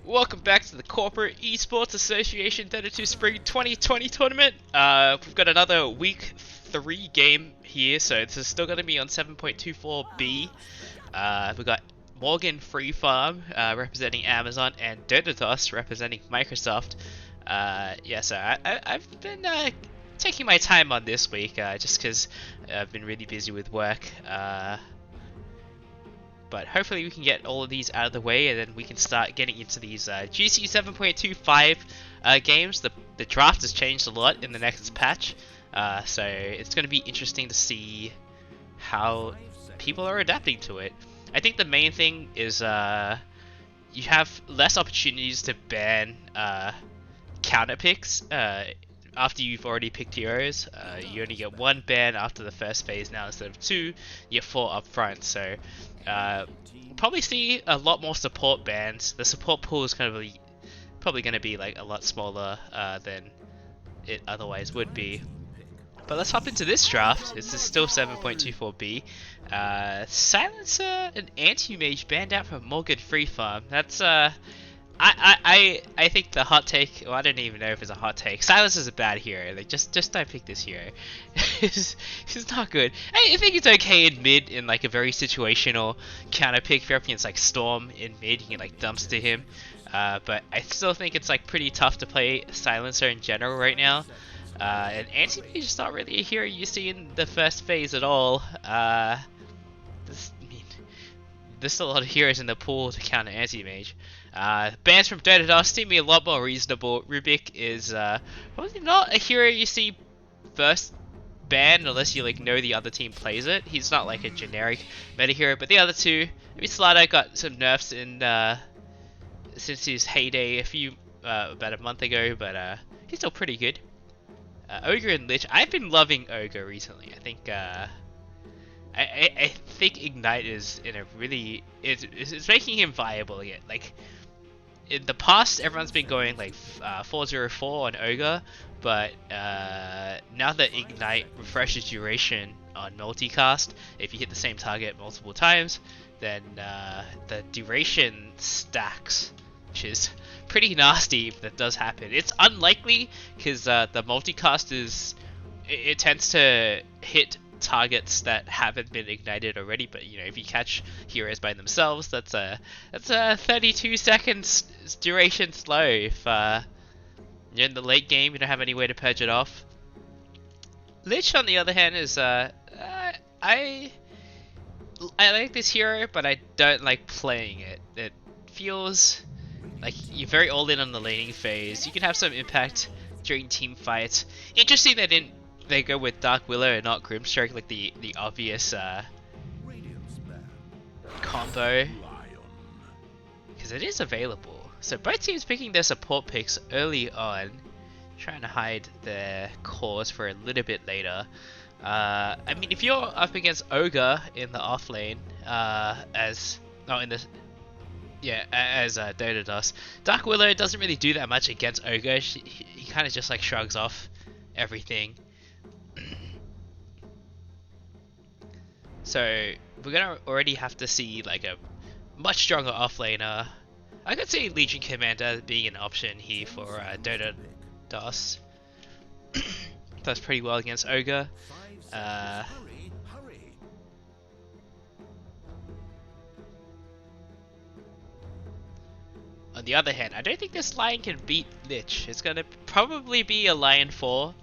Welcome back to the Corporate Esports Association Dota 2 Spring 2020 tournament. We've got another week 3 game here, so this is still going to be on 7.24B. We've got Morgan Freefarm representing Amazon and DotaTos representing Microsoft. So I've been taking my time on this week just because I've been really busy with work. But hopefully we can get all of these out of the way, and then we can start getting into these GC 7.25 games. The draft has changed a lot in the next patch, so it's going to be interesting to see how people are adapting to it. I think the main thing is you have less opportunities to ban counter picks after you've already picked heroes. You only get 1 ban after the first phase now instead of 2. You get 4 up front, so we'll probably see a lot more support bans. The support pool is probably going to be like a lot smaller than it otherwise would be. But let's hop into this draft. This is still 7.24B. Silencer and Anti-Mage banned out from Morgan Freefarm. That's I think the hot take, well, I don't even know if it's a hot take. Silencer is a bad hero. Like just don't pick this hero. He's not good. I think it's okay in mid in like a very situational counter pick. If you're up against like Storm in mid, you can like dumpster him. But I still think it's like pretty tough to play Silencer in general right now. And Anti-Mage is not really a hero you see in the first phase at all. There's a lot of heroes in the pool to counter Anti-Mage. Bans from DotaTos seem to be a lot more reasonable. Rubik is probably not a hero you see first ban unless you like know the other team plays it. He's not like a generic meta hero, but the other two, maybe Slider got some nerfs in since his heyday about a month ago, but he's still pretty good. Ogre and Lich, I've been loving Ogre recently. I think I think Ignite is in a really it's making him viable again. Like in the past, everyone's been going like 404 on Ogre, but now that Ignite refreshes duration on multicast, if you hit the same target multiple times, then the duration stacks, which is pretty nasty if that does happen. It's unlikely because the multicast it tends to hit targets that haven't been ignited already, but you know, if you catch heroes by themselves, that's a 32 seconds duration slow. If you're in the late game, you don't have any way to purge it off. Lich, on the other hand, is I like this hero, but I don't like playing it. It feels like you're very all in on the laning phase. You can have some impact during team fights. Interesting they go with Dark Willow and not Grimstroke, like the obvious combo, because it is available. So both teams picking their support picks early on, trying to hide their cores for a little bit later. I mean, if you're up against Ogre in the off lane, as DotaTos, Dark Willow doesn't really do that much against Ogre. He kind of just like shrugs off everything. So we're gonna already have to see like a much stronger offlaner. I could see Legion Commander being an option here for DotaTos. Does pretty well against Ogre. On the other hand, I don't think this Lion can beat Lich. It's gonna probably be a Lion 4,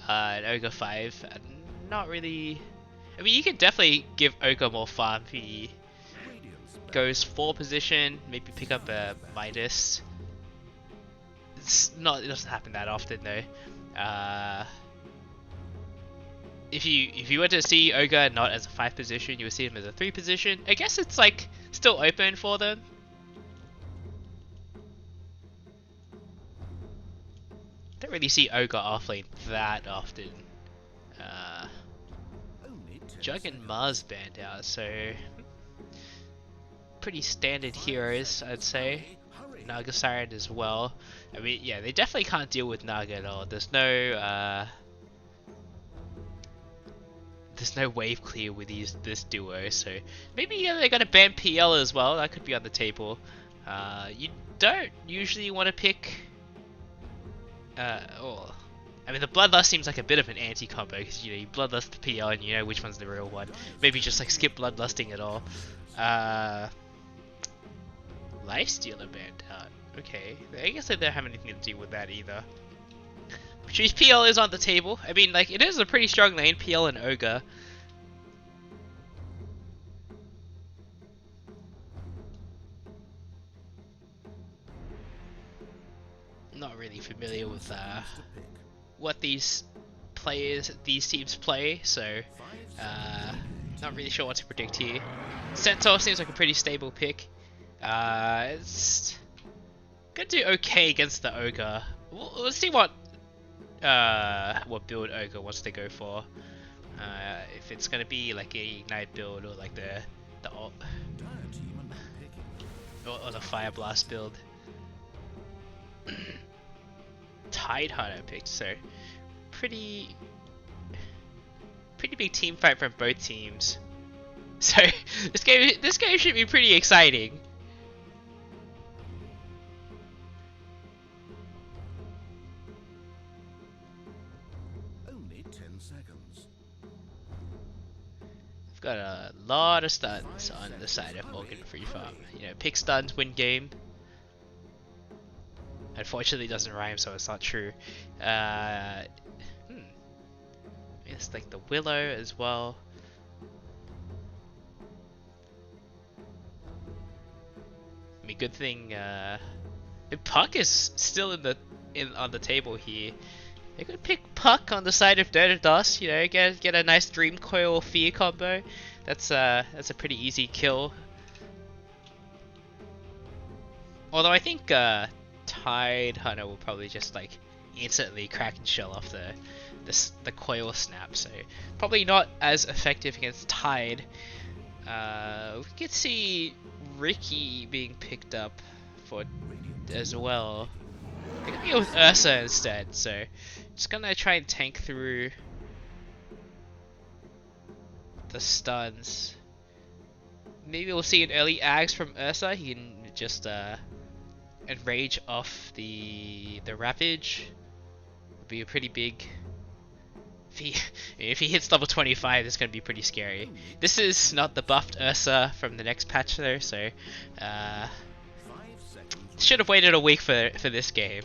an Ogre 5, and not really. I mean, you can definitely give Ogre more farm if he goes 4 position, maybe pick up a Midas. It doesn't happen that often though. If you were to see Ogre not as a 5 position, you would see him as a 3 position. I guess it's like still open for them. Don't really see Ogre offlane that often. Jug and Mars banned out, so pretty standard heroes, I'd say. Naga Siren as well. I mean, yeah, they definitely can't deal with Naga at all. There's no wave clear with this duo, so maybe they're gonna ban PL as well. That could be on the table. You don't usually want to pick. I mean, the Bloodlust seems like a bit of an anti-combo because you Bloodlust the PL and you know which one's the real one. Maybe just like skip Bloodlusting at all. Lifestealer banned out. Okay, I guess they don't have anything to do with that either. Patrice PL is on the table. I mean, like, it is a pretty strong lane, PL and Ogre. Not really familiar with what these teams play, so not really sure what to predict here. Centaur seems like a pretty stable pick. It's gonna do okay against the Ogre. We'll see what build Ogre wants to go for. If it's gonna be like a Ignite build or like the ult or the Fire Blast build. Tide Hunter picked, so pretty big team fight from both teams. So this game should be pretty exciting. Only 10 seconds. I've got a lot of stuns on the side of Morgan Freefarm. You know, pick stuns, win game. Unfortunately, it doesn't rhyme, so it's not true. It's like the Willow as well. I mean, good thing Puck is still on the table here. I could pick Puck on the side of Dota Dust. You know, get a nice Dream Coil Fear combo. That's a pretty easy kill. Although I think Tide Hunter will probably just like instantly crack and shell off the coil snap, so probably not as effective against Tide. We could see Ricky being picked up for as well. I could go with Ursa instead, so just gonna try and tank through the stuns. Maybe we'll see an early Ags from Ursa. He can just enrage off the Ravage. Would be a pretty big. If he hits level 25, it's gonna be pretty scary. This is not the buffed Ursa from the next patch though, so should have waited a week for this game.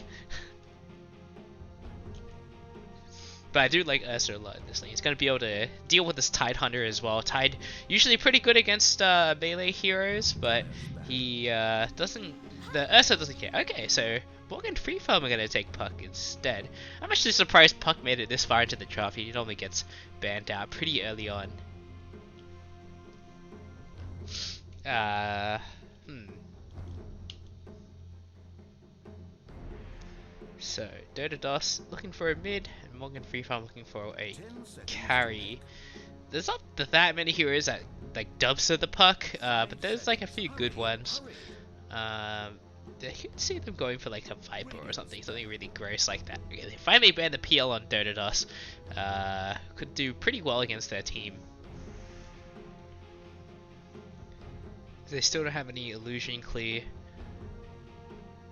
But I do like Ursa a lot in this lane. He's gonna be able to deal with this Tide Hunter as well. Tide usually pretty good against melee heroes, but he doesn't. The Ursa doesn't care. Okay, so Morgan Freefarm are gonna take Puck instead. I'm actually surprised Puck made it this far into the draft. He normally gets banned out pretty early on. So Dota DOS looking for a mid, and Morgan Freefarm looking for a carry. There's not that many heroes that like dubster the Puck, but there's like a few good ones. I could see them going for like a Viper or something really gross like that. They finally banned the PL on Dota DOS. Could do pretty well against their team. They still don't have any illusion clear.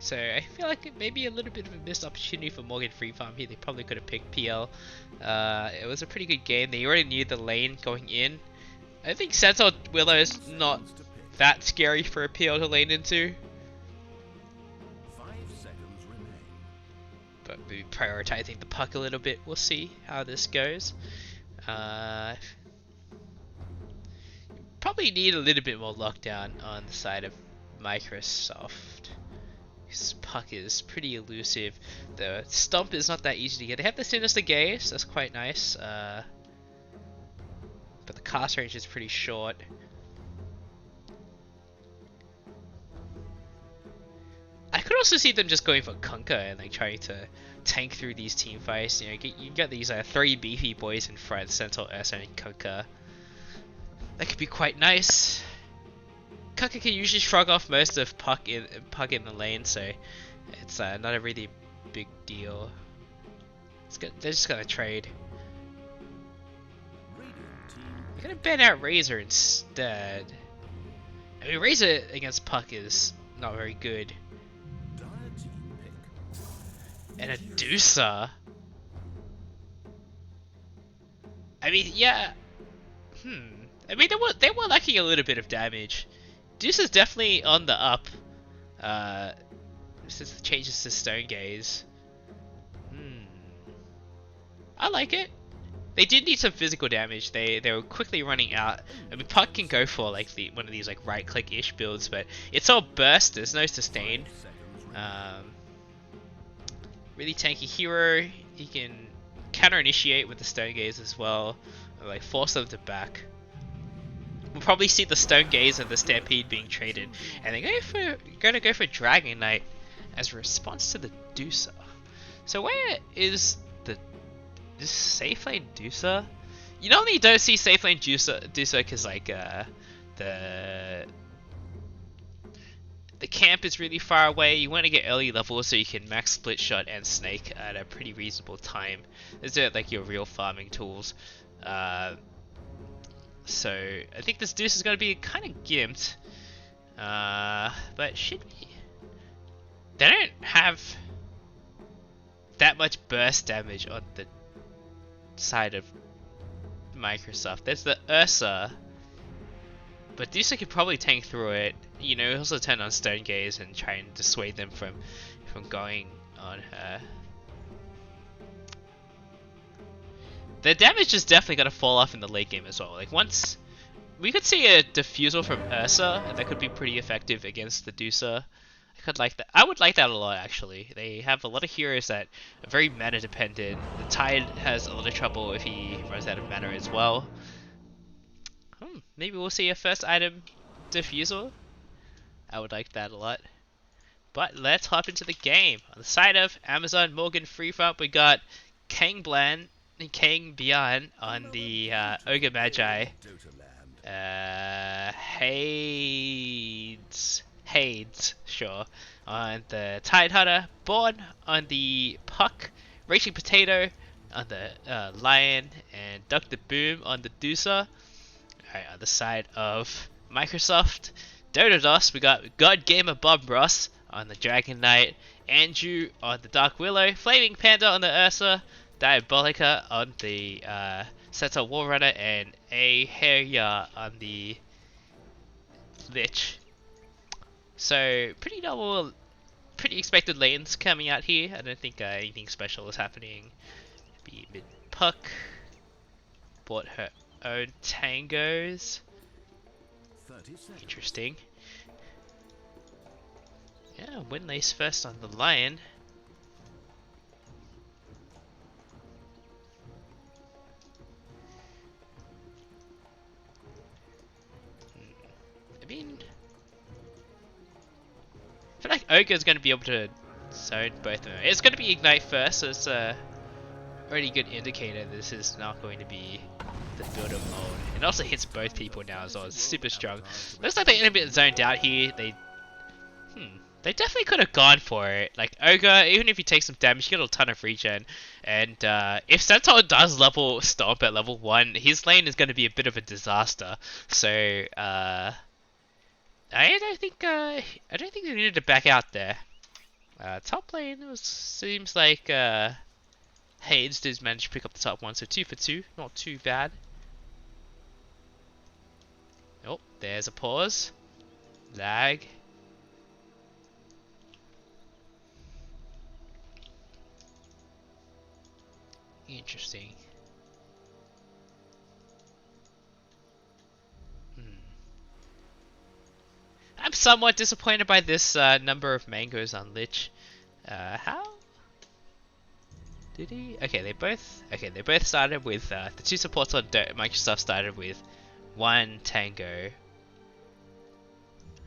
So I feel like it may be a little bit of a missed opportunity for Morgan Freefarm here. They probably could have picked PL. It was a pretty good game. They already knew the lane going in. I think Centaur Willow is not that scary for a PL to lane into. But we're prioritizing the Puck a little bit. We'll see how this goes. Probably need a little bit more lockdown on the side of Microsoft. This Puck is pretty elusive. The Stomp is not that easy to get. They have the Sinister Gaze, that's quite nice. But the cast range is pretty short. I could also see them just going for Kunkka and like trying to tank through these team fights. You know, you get these three beefy boys in front: Centaur, Ursa, and Kunkka. That could be quite nice. Kunkka can usually shrug off most of Puck in the lane, so it's not a really big deal. They're just gonna trade. They're gonna ban out Razor instead. I mean, Razor against Puck is not very good. Dire team pick. And a Deucer. I mean, yeah. I mean, they were lacking a little bit of damage. Deucer's definitely on the up. Since the changes to Stone Gaze. I like it. They did need some physical damage. They were quickly running out. I mean, Puck can go for like one of these like right click ish builds, but it's all burst. There's no sustain. Really tanky hero. He can counter initiate with the Stone Gaze as well, or, like force them to back. We'll probably see the Stone Gaze and the Stampede being traded, and they're going to go for Dragon Knight as a response to the Deucer. So where is Safe Lane Deucer? You normally don't see Safe Lane Deucer because like the camp is really far away. You want to get early levels so you can max split shot and snake at a pretty reasonable time. Those are like your real farming tools. So I think this Deuce is going to be kind of gimped. But should we? They don't have that much burst damage on the side of Microsoft. There's the Ursa, but Deucer could probably tank through it. You know, also turn on Stone Gaze and try and dissuade them from going on her. The damage is definitely gonna fall off in the late game as well. Like once we could see a diffusal from Ursa, and that could be pretty effective against the Deucer. I could like that. I would like that a lot actually. They have a lot of heroes that are very mana dependent. The Tide has a lot of trouble if he runs out of mana as well. Maybe we'll see a first item diffusal. I would like that a lot. But let's hop into the game. On the side of Amazon Morgan Freefarm, we got Kang Blan and Kang Bian on the Ogre Magi. Hades, sure, on the Tide Hunter, Born on the Puck, Raging Potato on the Lion, and Dr. Boom on the Deucer. Alright, on the side of Microsoft, Dota DOS, we got God Gamer Bob Ross on the Dragon Knight, Andrew on the Dark Willow, Flaming Panda on the Ursa, Diabolica on the Sentinel War Runner, and Aheria on the Lich. So pretty normal, pretty expected lanes coming out here. I don't think anything special is happening. Maybe mid Puck bought her own tangos. Interesting. Yeah, Windlace first on the Lion. I mean, I feel like Ogre's going to be able to zone both of them. It's going to be Ignite first, so it's a already good indicator this is not going to be the build-up mode. It also hits both people now as well. It's super strong. Looks like they're a bit zoned out here. They definitely could have gone for it. Like Ogre, even if he takes some damage, you get a ton of regen. And if Centaur does level Stomp at level 1, his lane is going to be a bit of a disaster. So I don't think they needed to back out there. Top lane seems like Hades did manage to pick up the top one, so 2 for 2, not too bad. Oh, there's a pause. Lag. Interesting. I'm somewhat disappointed by this number of mangoes on Lich. How did he? Okay, they both started with the two supports on Microsoft started with 1 tango.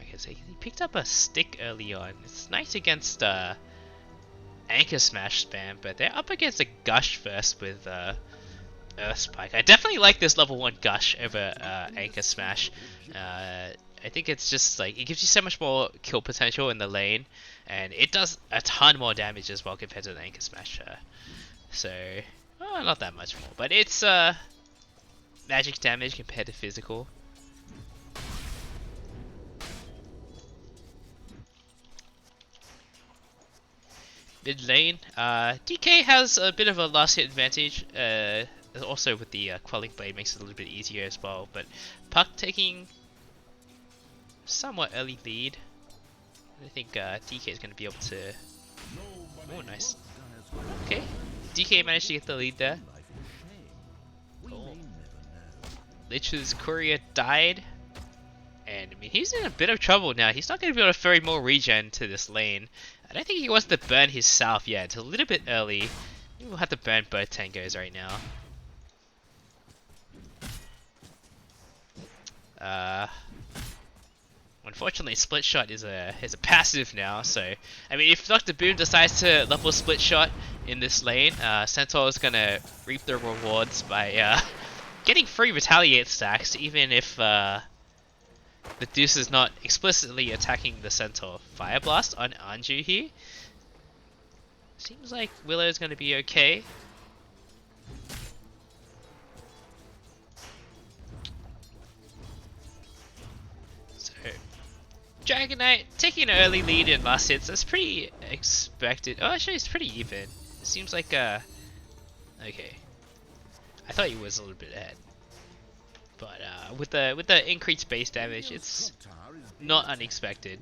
Okay, so he picked up a stick early on. It's nice against Anchor Smash spam, but they're up against a Gush first with Earth Spike. I definitely like this level 1 Gush over Anchor Smash. I think it's just like it gives you so much more kill potential in the lane, and it does a ton more damage as well compared to the Anchor Smash. So, not that much more, but it's magic damage compared to physical. Mid lane, DK has a bit of a last hit advantage. Also with the Quelling Blade makes it a little bit easier as well. But Puck taking somewhat early lead. I think DK is going to be able to. Oh, nice. Okay, DK managed to get the lead there. Cool. Lich's courier died. And I mean, he's in a bit of trouble now. He's not going to be able to throw more regen to this lane. I don't think he wants to burn himself yet. It's a little bit early. We'll have to burn both tangos right now. Unfortunately, split shot is a passive now. So I mean, if Dr. Boom decides to level split shot in this lane, Centaur is gonna reap the rewards by getting free retaliate stacks, even if the Deuce is not explicitly attacking the Centaur. Fire Blast on Anju here. Seems like Willow is going to be okay. So, Dragon Knight taking an early lead in last hits. That's pretty expected. Oh, actually, it's pretty even. It seems like okay. I thought he was a little bit ahead. But with the increased base damage, it's not unexpected.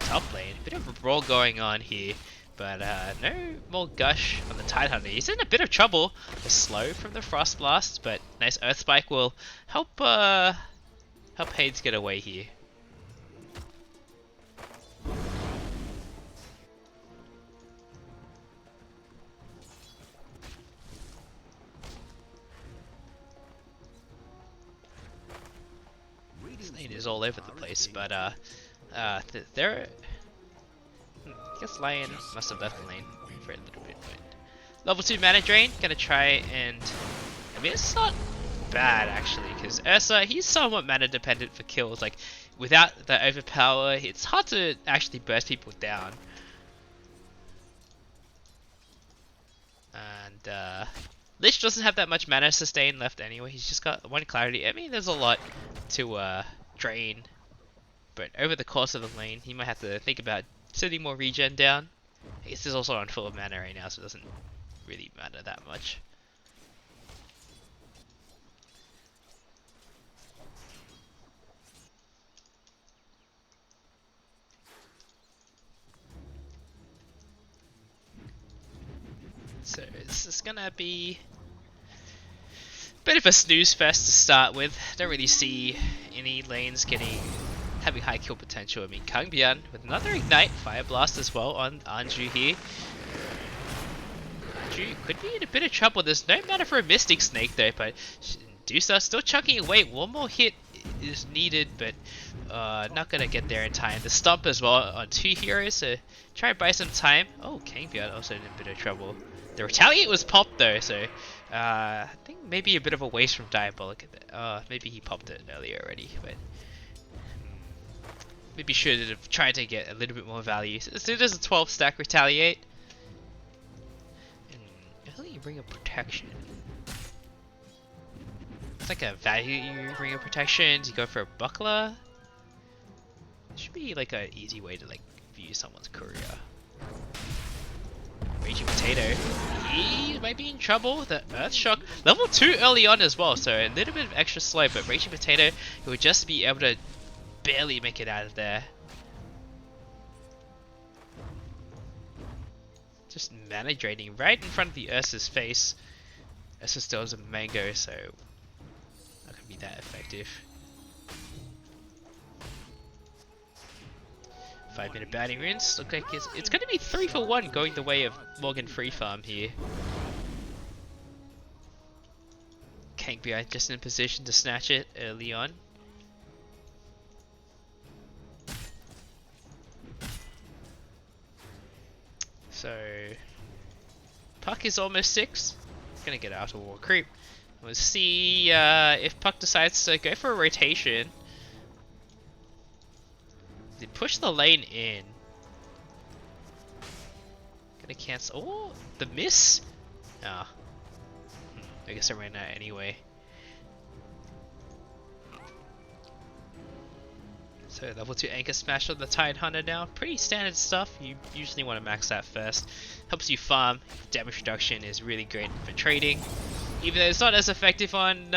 Top lane, bit of a brawl going on here, but no more gush on the Tidehunter. He's in a bit of trouble. The slow from the Frost Blast, but nice Earth Spike will help help Hades get away here. It is all over the place, but there. I guess Lion must have left the lane for a little bit. But level 2 mana drain, gonna try and I mean it's not bad actually, because Ursa he's somewhat mana dependent for kills. Like without the overpower, it's hard to actually burst people down. And Lich doesn't have that much mana sustain left anyway. He's just got 1 clarity. I mean, there's a lot to drain, but over the course of the lane, he might have to think about sitting more regen down. I guess he's also on full of mana right now, so it doesn't really matter that much. So this is gonna be a bit of a snooze fest to start with. Don't really see any lanes having high kill potential. I mean, Kangbyan with another Ignite, Fire Blast as well on Anju here. Anju could be in a bit of trouble. There's no mana for a Mystic Snake though, but Dusa still chucking away. One more hit is needed, but not gonna get there in time. The Stomp as well on 2 heroes, so try and buy some time. Oh, Kangbyan also in a bit of trouble. The Retaliate was popped though, so I think maybe a bit of a waste from Diabolic. Maybe he popped it earlier already, but maybe should have tried to get a little bit more value. So there's a 12 stack Retaliate. And early Ring of Protection. It's like a value Ring of Protection. You go for a Buckler. It should be like an easy way to like view someone's courier. Raging Potato, he might be in trouble. The Earth Shock, level 2 early on as well, so a little bit of extra slow, but Raging Potato, he would just be able to barely make it out of there. Just mana draining right in front of the Ursa's face. Ursa still has a Mango, so not gonna be that effective. 5-minute bounty runes. Look like it's going to be 3 for 1 going the way of Morgan Freefarm here. Kangbyan just in position to snatch it early on. So Puck is almost 6. Gonna get out of War Creep. We'll see if Puck decides to go for a rotation. They push the lane in. Gonna cancel. Oh, the miss? Ah. I guess I ran out anyway. So So level 2 Anchor Smash on the Tide Hunter now. Pretty standard stuff. You usually want to max that first. Helps you farm. Damage reduction is really great for trading. Even though it's not as effective on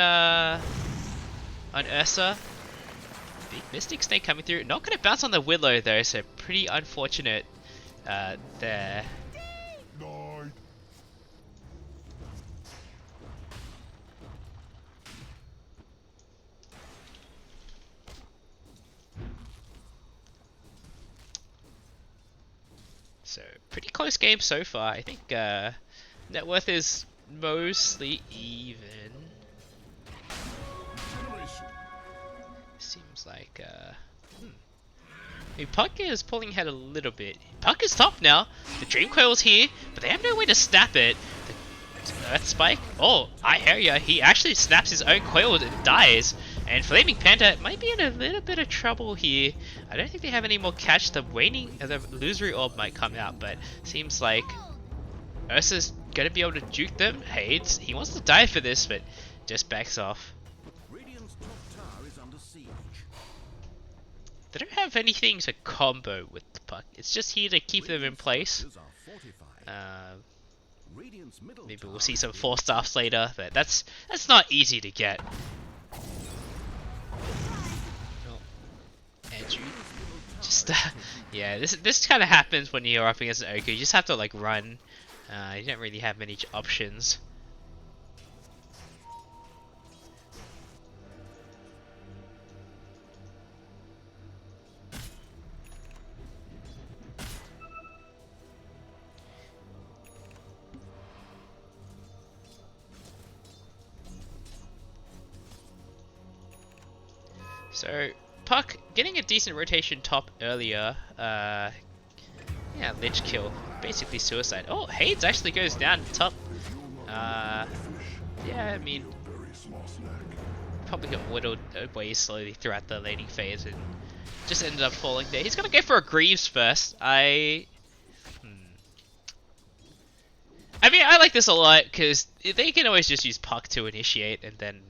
Ursa. Big Mystic Snake coming through. Not going to bounce on the Willow though, so pretty unfortunate there. So pretty close game so far. I think net worth is mostly even. Seems like I mean, Puck is pulling ahead a little bit. Puck is top now. The Dream Coil's here, but they have no way to snap it. The Earth Spike. Oh, I hear ya. He actually snaps his own coil and dies. And Flaming Panda might be in a little bit of trouble here. I don't think they have any more catch. The illusory orb might come out, but seems like Ursa's gonna be able to juke them. Hades, he wants to die for this, but just backs off. Radiant's top tower is under siege. They don't have anything to combo with the Puck. It's just here to keep them in place. Maybe we'll see some 4 staffs later, but that's not easy to get. Just yeah, this kind of happens when you're up against an Ogre. You just have to like run. You don't really have many options. So Puck getting a decent rotation top earlier. Yeah, Lich kill, basically suicide. Oh, Hades actually goes down top. Yeah, I mean, probably got whittled away slowly throughout the laning phase and just ended up falling there. He's gonna go for a Greaves first. I mean, I like this a lot because they can always just use Puck to initiate and then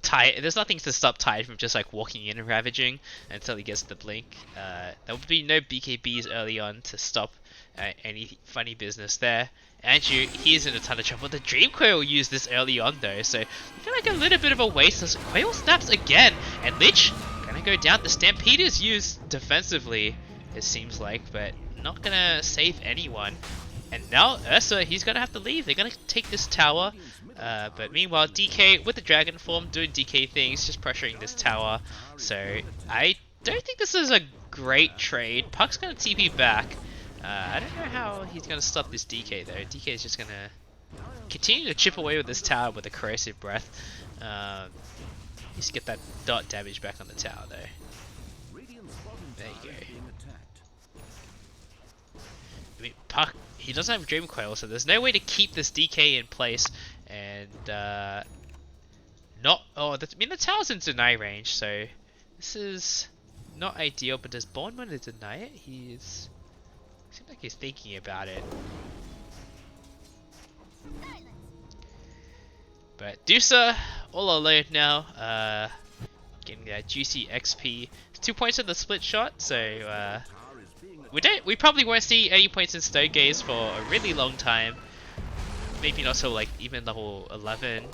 Tide. There's nothing to stop Tide from just like walking in and ravaging until he gets the blink. There will be no BKBs early on to stop any funny business there. Andrew, he's in a ton of trouble. The Dream Coil used this early on though, so I feel like a little bit of a waste. This Coil snaps again, and Lich gonna go down. The Stampede is used defensively, it seems like, but not gonna save anyone. And now Ursa, he's gonna have to leave. They're gonna take this tower. But meanwhile, DK with the Dragon form doing DK things, just pressuring this tower. So I don't think this is a great trade. Puck's gonna TP back. I don't know how he's gonna stop this DK though. DK is just gonna continue to chip away with this tower with a corrosive breath. Just get that dot damage back on the tower though. There you go. I mean, Puck, he doesn't have Dream Coil, so there's no way to keep this DK in place. And I mean, the tower's in deny range, so this is not ideal. But does Bond want to deny it? Seems like he's thinking about it. But Dusa all alone now, getting that juicy XP. 2 points in the split shot, so we probably won't see any points in Stonegaze for a really long time. Maybe not so like even level 11.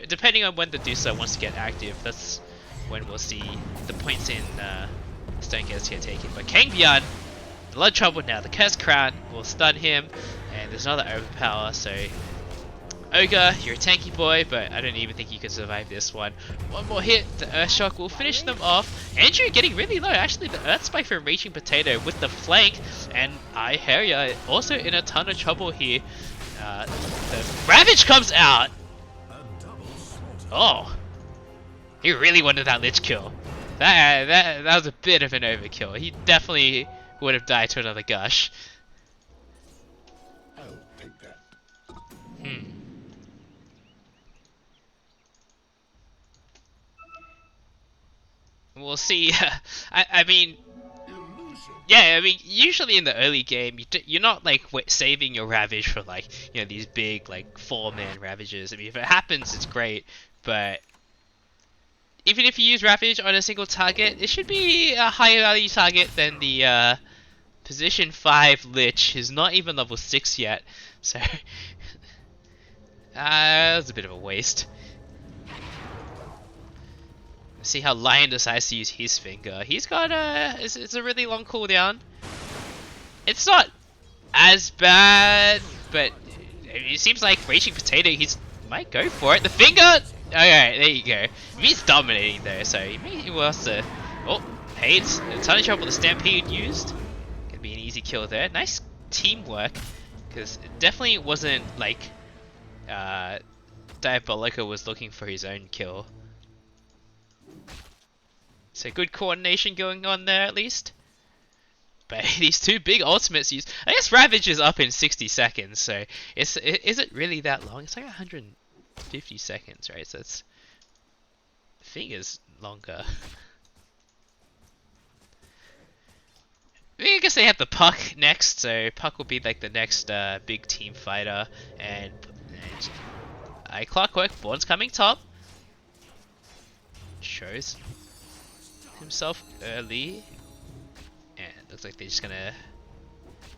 Depending on when the Dusa wants to get active, that's when we'll see the points in Stonegaze here taken. But Kangbyan, a lot of trouble now. The Curse Crown will stun him, and there's another overpower. So Ogre, you're a tanky boy, but I don't even think you can survive this one. One more hit, the Earthshock will finish them off. Andrew getting really low. Actually, the Earth Spike from Raging Potato with the flank, and Iheria also in a ton of trouble here. The Ravage comes out. Oh, he really wanted that Lich kill. That was a bit of an overkill. He definitely would have died to another Gush. I'll take that. We'll see. I mean, yeah, I mean, usually in the early game, you're not like saving your Ravage for like, you know, these big like 4-man Ravages. I mean, if it happens, it's great, but even if you use Ravage on a single target, it should be a higher value target than the position 5 Lich, who's not even level 6 yet. So that was a bit of a waste. See how Lion decides to use his finger. He's got it's a really long cooldown. It's not as bad, but it seems like Raging Potato, he's might go for it. The finger! Alright, there you go. He's dominating though, so he wants to... Oh, hey, it's a ton of trouble the Stampede used. Gonna be an easy kill there. Nice teamwork, because it definitely wasn't like Diabolica was looking for his own kill. So good coordination going on there at least. But these two big ultimates used. I guess Ravage is up in 60 seconds, so is it really that long? It's like 150 seconds, right? So it's, I think it's longer. I guess they have the Puck next, so Puck will be like the next big team fighter, and Clockwork, Born's coming top. Shows himself early. And it looks like they're just gonna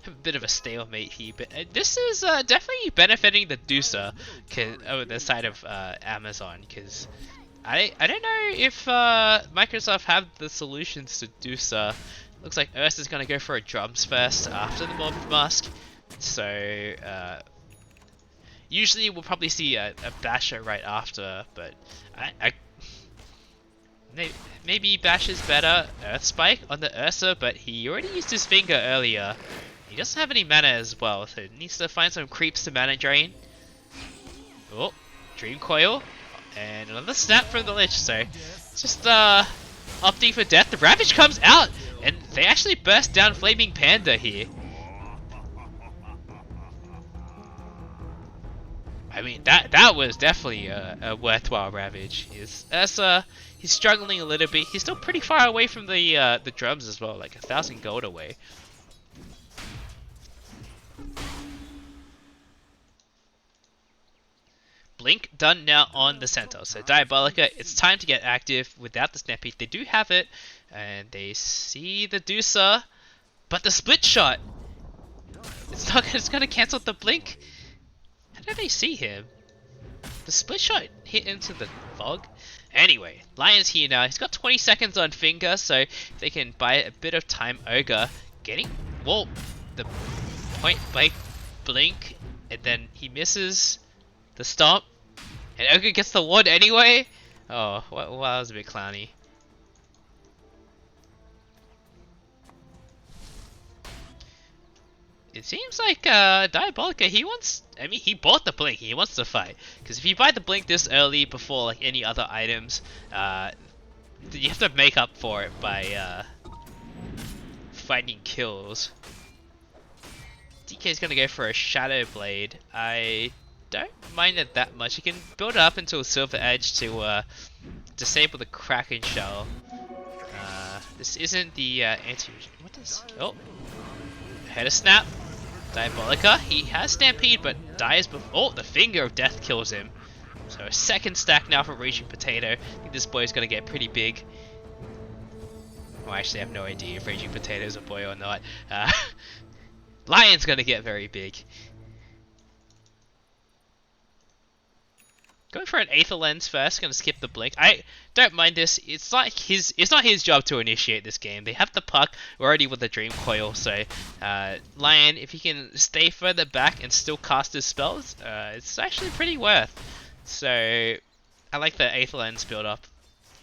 have a bit of a stalemate here, but this is definitely benefiting the Dusa over the side of Amazon, because I don't know if Microsoft have the solutions to Dusa. Looks like Ursa is gonna go for a drums first after the Mob Mask, so usually we'll probably see a Basher right after, but maybe Bash is better. Earth Spike on the Ursa, but he already used his finger earlier. He doesn't have any mana as well, so needs to find some creeps to mana drain. Oh, Dream Coil. And another snap from the Lich, so just opting for death. The Ravage comes out, and they actually burst down Flaming Panda here. I mean, that was definitely a worthwhile Ravage. He's struggling a little bit. He's still pretty far away from the drums as well, like 1,000 gold away. Blink done now on the center. So Diabolica, it's time to get active without the Stampede. They do have it, and they see the Dusa, but the split shot. It's gonna cancel the blink. How did they see him? The split shot hit into the fog. Anyway, Lion's here now. He's got 20 seconds on finger, so if they can buy a bit of time, Ogre getting, well, the point blank blink, and then he misses the stomp, and Ogre gets the ward anyway. Oh, well, that was a bit clowny. It seems like Diabolica, he bought the blink, he wants to fight. Because if you buy the blink this early before like any other items, you have to make up for it by finding kills. DK is going to go for a Shadow Blade. I don't mind it that much. You can build it up into a Silver Edge to disable the Kraken Shell. This isn't the anti... What does... Oh! Head a snap. Diabolica, he has Stampede, but dies before... Oh, the Finger of Death kills him. So a second stack now for Raging Potato. I think this boy is going to get pretty big. Well, actually, I have no idea if Raging Potato is a boy or not. Lion's going to get very big. Going for an Aether Lens first, gonna skip the blink. I don't mind this. It's not his job to initiate this game. They have the Puck already with the Dream Coil, so Lion, if he can stay further back and still cast his spells, it's actually pretty worth. So I like the Aether Lens build up.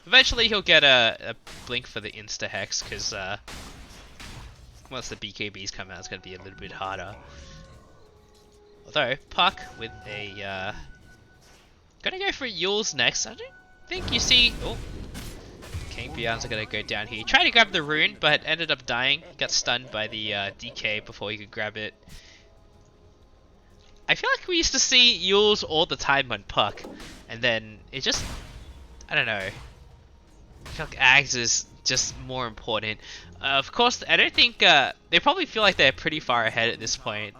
Eventually he'll get a blink for the Insta Hex, because once the BKBs come out, it's gonna be a little bit harder. Although Puck with a gonna go for Yule's next. I don't think you see... Oh, King Beyond's gonna go down here. He tried to grab the rune, but ended up dying. He got stunned by the DK before he could grab it. I feel like we used to see Yule's all the time on Puck, and then it just... I don't know. I feel like Ags is just more important. Of course, I don't think... they probably feel like they're pretty far ahead at this point,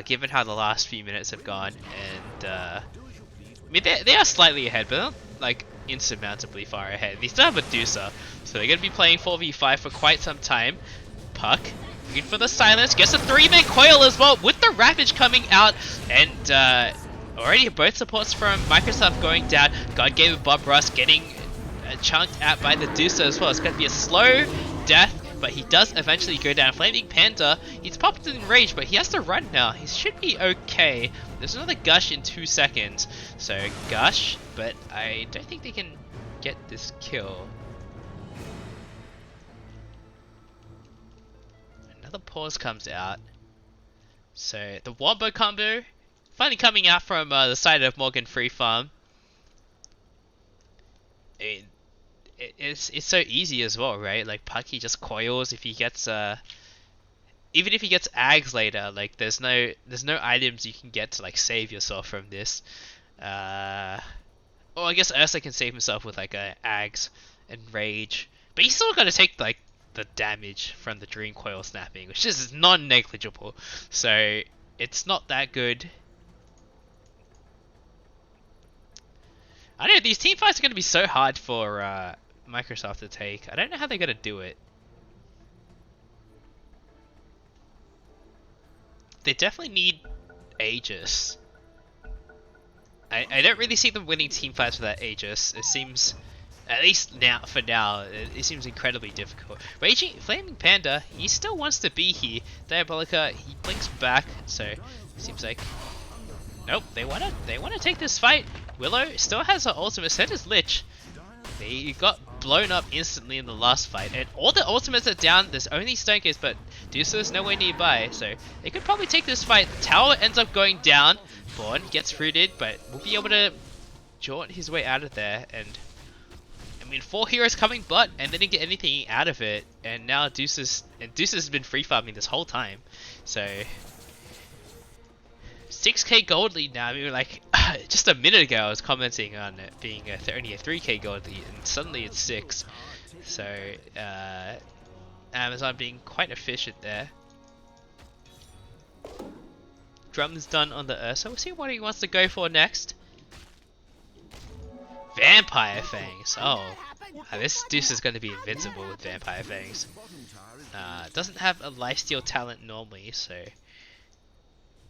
given how the last few minutes have gone, and... I mean, they are slightly ahead, but they're not, like, insurmountably far ahead. They still have a Medusa, so they're going to be playing 4v5 for quite some time. Puck, looking for the silence, gets a 3-man coil as well with the Ravage coming out, and already both supports from Microsoft going down. God gave it Bob Ross getting chunked out by the Medusa as well. It's going to be a slow death, but he does eventually go down. Flaming Panda, he's popped in rage, but he has to run now. He should be okay. There's another Gush in 2 seconds. So Gush, but I don't think they can get this kill. Another pause comes out. So the Wombo combo finally coming out from the side of Morgan Freefarm. It's so easy as well, right? Like Pucky just coils if he gets even if he gets Ags later, like there's no items you can get to like save yourself from this. Or I guess Ursa can save himself with like a Ags and Rage, but he's still gotta take like the damage from the Dream Coil snapping, which is non-negligible. So it's not that good. I know these team fights are gonna be so hard for Microsoft to take. I don't know how they're gonna do it. They definitely need Aegis. I don't really see them winning team fights without Aegis. It seems, at least now, for now, it seems incredibly difficult. Raging Flaming Panda, he still wants to be here. Diabolica, he blinks back, so it seems like nope. They wanna take this fight. Willow still has her ultimate. So does Lich. They got blown up instantly in the last fight, and all the ultimates are down. There's only Stonekers, but Dusa's nowhere nearby, so they could probably take this fight. Tower ends up going down. Born gets rooted, but will be able to jaunt his way out of there. And I mean, 4 heroes coming, but and they didn't get anything out of it. And now Dusa's been free farming this whole time, so 6k gold lead now. I mean, like just a minute ago I was commenting on it being only a 3k gold lead, and suddenly it's 6. So Amazon being quite efficient there. Drum's done on the Ursa. We'll see what he wants to go for next. Vampire Fangs. Oh, this Deuce is going to be invincible with Vampire Fangs. Doesn't have a lifesteal talent normally, so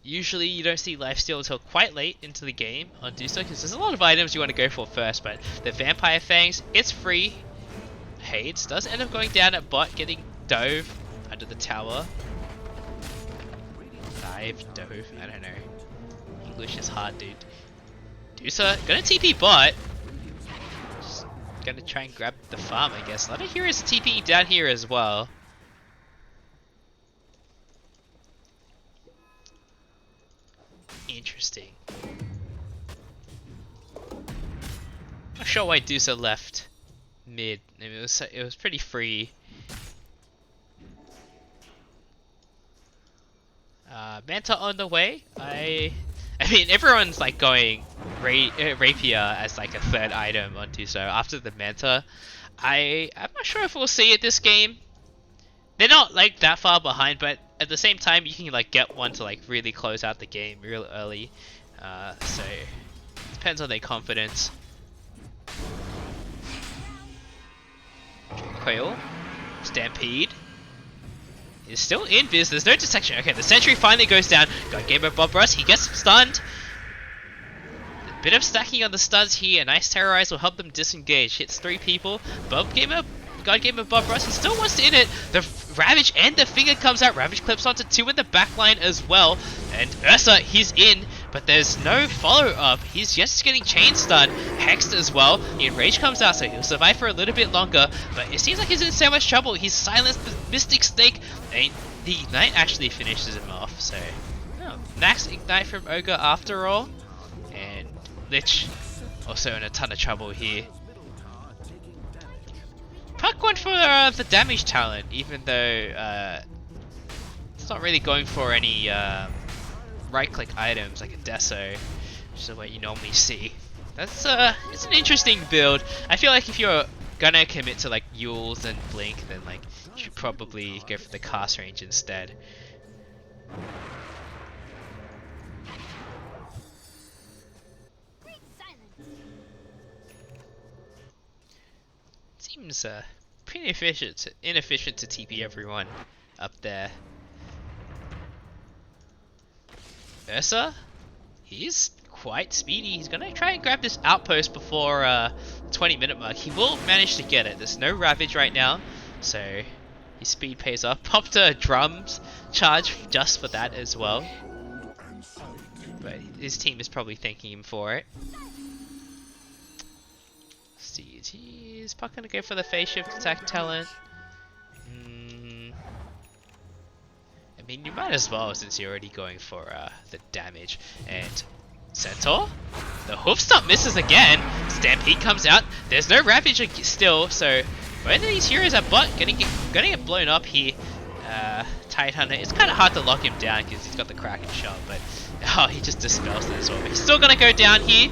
usually you don't see lifesteal until quite late into the game on Dusa, because there's a lot of items you want to go for first, but the Vampire Fangs, it's free. Hades does end up going down at bot, getting dove under the tower. Dove, I don't know. English is hard, dude. Dusa, gonna TP bot. Just gonna try and grab the farm, I guess. A lot of heroes TPing down here as well. Interesting. Not sure why Dusa left mid. I mean, it was pretty free. Manta on the way. I mean, everyone's like going Rapier as like a third item on Dusa after the Manta. I'm not sure if we'll see it this game. They're not like that far behind, but at the same time you can like get one to like really close out the game real early. So it depends on their confidence. Quail, Stampede is still in biz. There's no detection. Okay, the sentry finally goes down. God Gamer Bob Ross, he gets stunned. A bit of stacking on the stuns here. A nice terrorize will help them disengage. Hits 3 people. God Gamer Bob Ross, he still wants to in it. The Ravage and the Finger comes out. Ravage clips onto 2 in the backline as well. And Ursa, he's in, but there's no follow-up. He's just getting chain stunned. Hexed as well. The Enrage comes out, so he'll survive for a little bit longer. But it seems like he's in so much trouble. He's silenced the Mystic Snake. And the Ignite actually finishes him off. So, max Ignite from Ogre after all. And Lich also in a ton of trouble here. Puck went for the damage talent, even though it's not really going for any right-click items like a Deso, which is what you normally see. That's it's an interesting build. I feel like if you're gonna commit to like Yules and Blink, then like you should probably go for the cast range instead. seems pretty inefficient to TP everyone up there. Ursa, he's quite speedy. He's gonna try and grab this outpost before 20-minute mark. He will manage to get it. There's no Ravage right now, so his speed pays off. Popped a drums charge just for that as well. But his team is probably thanking him for it. Is Puck gonna go for the phase shift attack talent? I mean, you might as well since you're already going for the damage. And Centaur? The hoof stomp misses again. Stampede comes out. There's no Ravage still, so both of these heroes are gonna get blown up here. Tidehunter, it's kind of hard to lock him down because he's got the Kraken shot, but oh, he just dispels it as well. But he's still gonna go down here.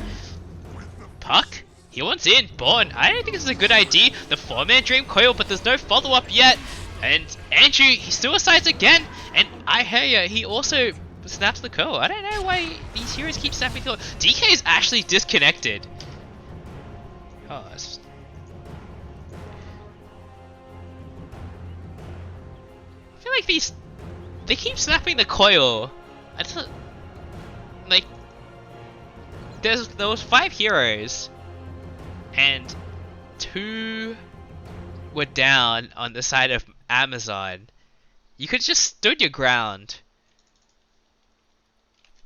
Puck? He wants in. Born. I don't think this is a good idea. The 4-man Dream Coil, but there's no follow-up yet. And Andrew, he suicides again. And I hear ya, he also snaps the coil. I don't know why these heroes keep snapping the coil. DK is actually disconnected. Oh, that's... I feel like they keep snapping the coil. I just... Like... There was 5 heroes. And 2 were down on the side of Amazon. You could just stood your ground.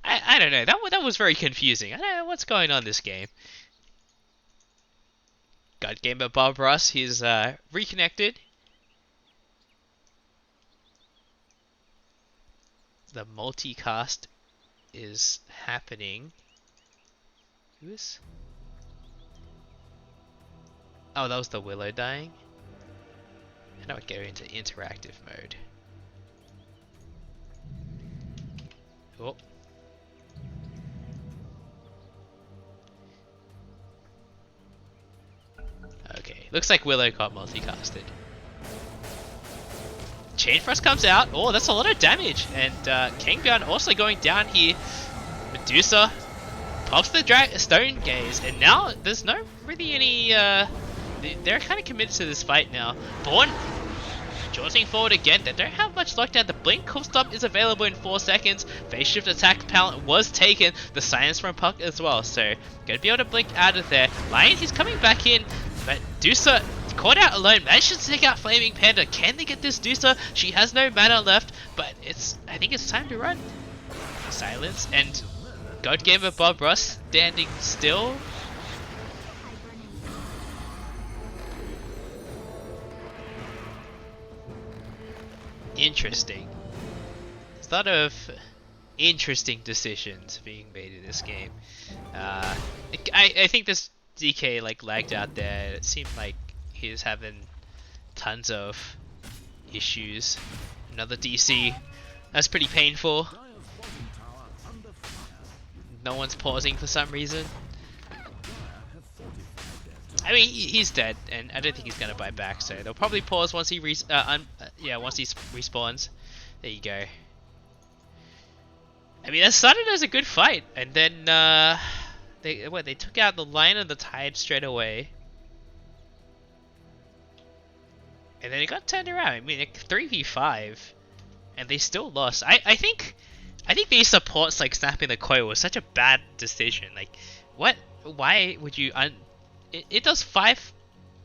I don't know. That was very confusing. I don't know what's going on this game. God Gamer Bob Ross, he's reconnected. The multicast is happening. Who is? Oh, that was the Willow dying. And now we go into interactive mode. Oh. Okay, looks like Willow got multicasted. Chain Thrust comes out. Oh, that's a lot of damage. And Kingbjorn also going down here. Medusa pops the Stone Gaze, and now there's no really any. They're kind of committed to this fight now. Born jaunting forward again. They don't have much lockdown. The Blink Hoof Stomp is available in 4 seconds. Phase Shift attack talent was taken. The Silence from Puck as well. So gonna be able to blink out of there. Lion, he's coming back in, but Dusa caught out alone. Manages to take out Flaming Panda. Can they get this Dusa? She has no mana left, but I think it's time to run. Silence and God Gamer Bob Ross standing still. Interesting. There's a lot of interesting decisions being made in this game. I think this DK like lagged out there. It seemed like he was having tons of issues. Another DC. That's pretty painful. No one's pausing for some reason. I mean, he's dead, and I don't think he's gonna buy back. So they'll probably pause once he once he respawns. There you go. I mean, that started as a good fight, and then they took out the Lion of the Tide straight away, and then it got turned around. I mean, 3v5, and they still lost. I think these supports like snapping the coil was such a bad decision. Like, what? Why would you It does 5...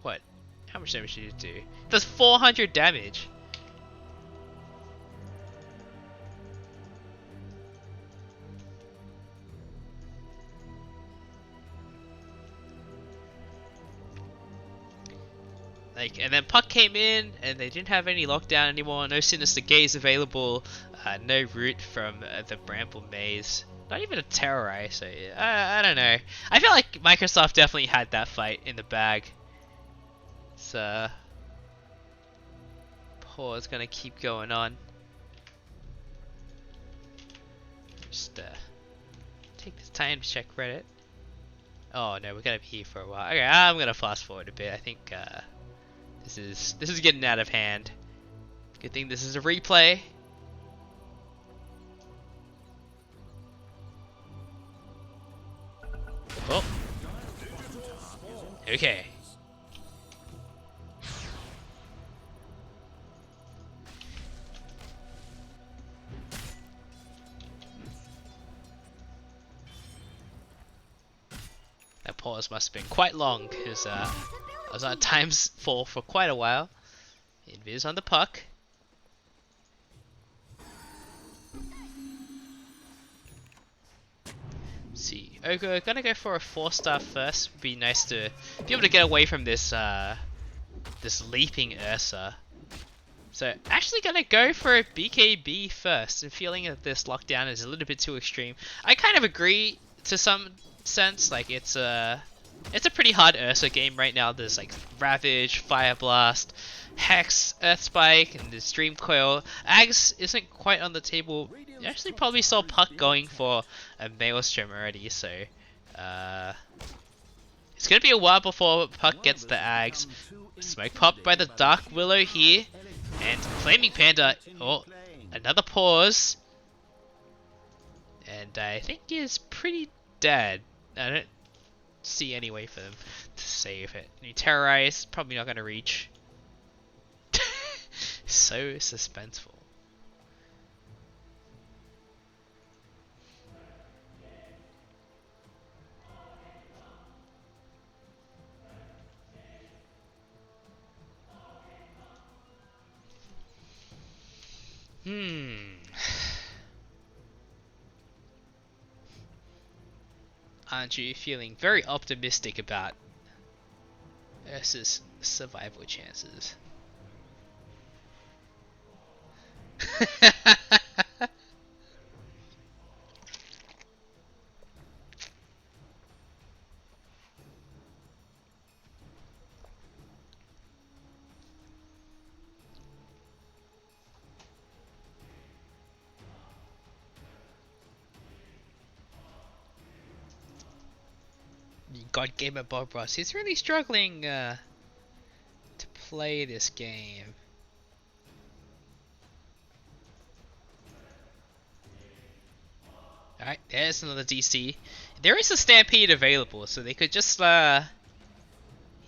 What? How much damage did it do? It does 400 damage. Like, and then Puck came in, and they didn't have any lockdown anymore. No Sinister Gaze available. No Root from the Bramble Maze. Not even a Terrorize, so I don't know. I feel like Microsoft definitely had that fight in the bag. So pause gonna keep going on. Just take this time to check Reddit. Oh no, we're gonna be here for a while. Okay, I'm gonna fast forward a bit. I think this is getting out of hand. Good thing this is a replay. Oh. Okay. pause must have been quite long because I was on times 4 for quite a while. Invis on the puck. See, okay, gonna go for a 4-star first. Would be nice to be able to get away from this this leaping Ursa. So actually gonna go for a BKB first. I'm feeling that this lockdown is a little bit too extreme. I kind of agree to some sense. Like it's a pretty hard Ursa game right now. There's like Ravage, Fire Blast, Hex, Earth Spike, and the Dream Coil. Ags isn't quite on the table. You actually probably saw Puck going for a Maelstrom already, so it's gonna be a while before Puck gets the Ags. Smoke popped by the Dark Willow here, and Flaming Panda. Oh, another pause, and I think he's pretty dead. I don't see any way for them to save it. You Terrorize, probably not gonna reach. So suspenseful. Aren't you feeling very optimistic about Ursa's survival chances? God Gamer Bob Ross, he's really struggling to play this game. Alright, there's another DC. There is a Stampede available, so they could just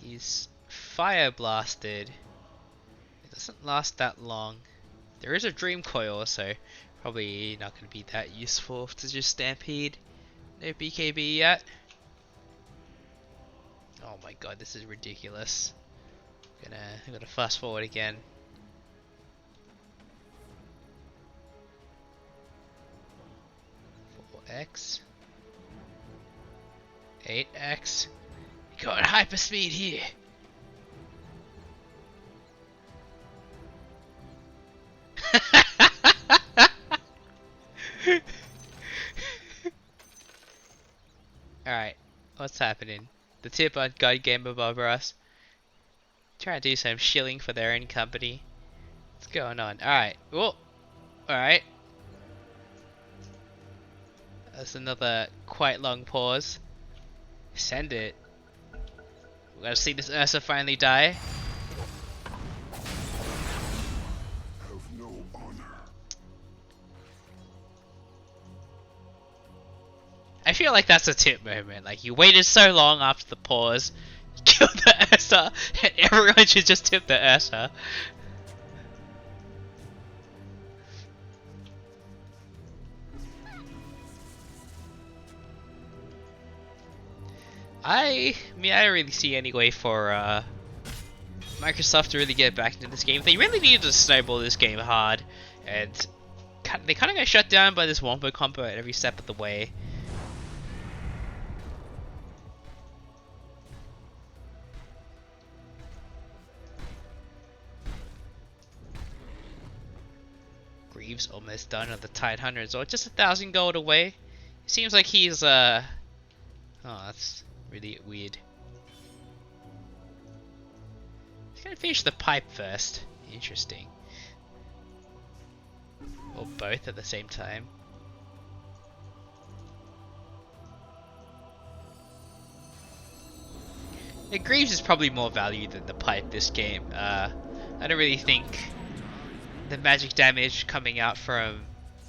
he's Fire Blasted. It doesn't last that long. There is a Dream Coil, so probably not going to be that useful to just Stampede. No BKB yet. Oh my god, this is ridiculous. I'm gonna fast forward again. X 8x. Got hyper speed here. Alright, what's happening? The tip on God Game above us. Trying to do some shilling for their own company. What's going on? Alright. Whoa. Alright. That's another quite long pause. Send it. We're gonna see this Ursa finally die. Have no honor. I feel like that's a tip moment. Like, you waited so long after the pause, killed the Ursa, and everyone should just tip the Ursa. I mean, I don't really see any way for Microsoft to really get back into this game. They really needed to snowball this game hard, and they kind of got shut down by this Wombo combo at every step of the way. Greaves almost done on the Tide Hunters, or just 1,000 gold away. Seems like he's oh, that's really weird. He's gonna finish the pipe first. Interesting. Or both at the same time. Yeah, Greaves is probably more value than the pipe this game. I don't really think the magic damage coming out from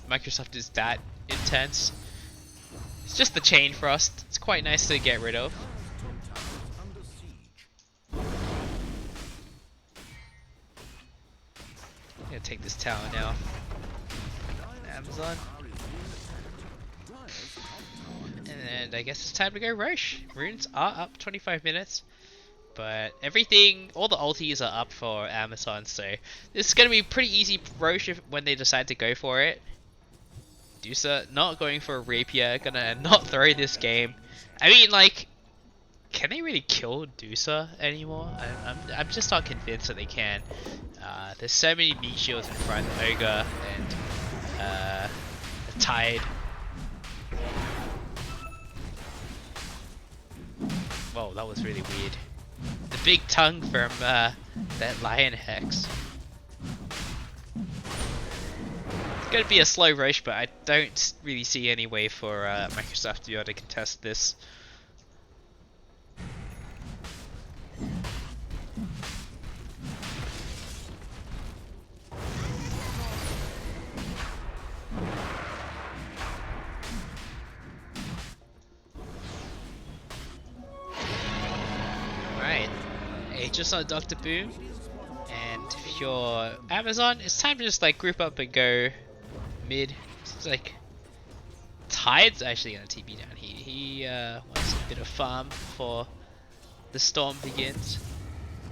Microsoft is that intense. It's just the Chain Frost. It's quite nice to get rid of. I'm gonna take this tower now. Amazon. And And I guess it's time to go Roche. Runes are up 25 minutes. But everything, all the ultis are up for Amazon, so this is going to be pretty easy Roche when they decide to go for it. Dusa not going for a rapier, gonna not throw this game. I mean, like, can they really kill Dusa anymore? I'm just not convinced that they can. There's so many meat shields in front, Ogre and the Tide. Whoa, that was really weird. The big tongue from that Lion Hex. It's going to be a slow Roche, but I don't really see any way for Microsoft to be able to contest this. Alright, just on Dr. Boom, and if you're Amazon, it's time to just like group up and go mid. It's like Tide's actually gonna TP down here. He wants a bit of farm before the storm begins.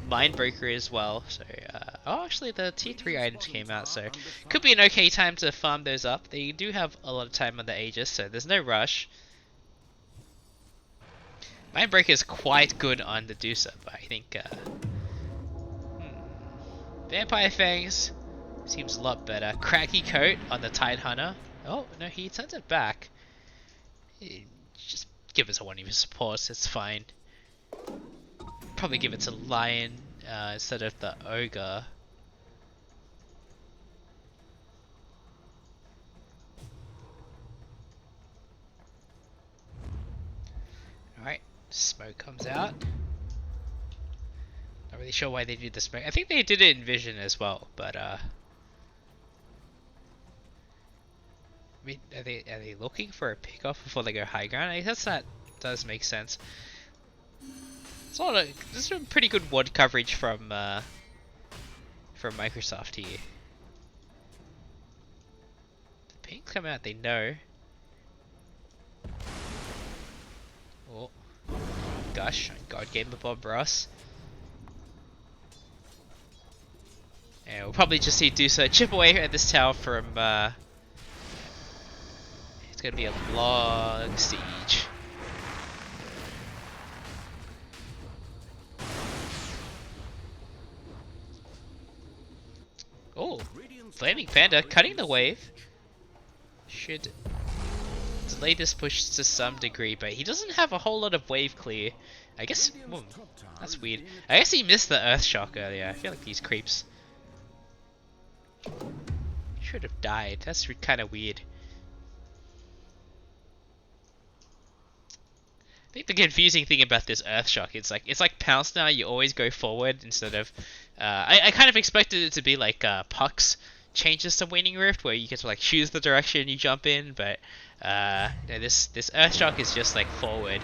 Mindbreaker as well. So oh, actually the tier 3 items came out, so could be an okay time to farm those up. They do have a lot of time on the Aegis, so there's no rush. Mindbreaker is quite good on the Dusa, but I think Vampire Fangs seems a lot better. Cracky Coat on the Tide Hunter. Oh no, he turns it back. Just give it to one of his supports, it's fine. Probably give it to Lion instead of the Ogre. Alright, smoke comes out. Not really sure why they did the smoke. I think they did it in Vision as well, but I mean, are they looking for a pickoff before they go high ground? I guess that does make sense. This is some pretty good WOD coverage from Microsoft here. The pings come out, they know. Oh, gosh, God gave him a Bob Ross. And we'll probably just see Dusa chip away at this tower from. It's gonna be a long siege. Oh, Flaming Panda cutting the wave. Should delay this push to some degree, but he doesn't have a whole lot of wave clear. I guess, that's weird. I guess he missed the Earth Shock earlier. I feel like these creeps should have died. That's kind of weird. I think the confusing thing about this Earth Shock, it's like Pounce now. You always go forward instead of. I kind of expected it to be like Puck's changes to Waning Rift, where you get to like choose the direction you jump in, but no, this Earth Shock is just like forward,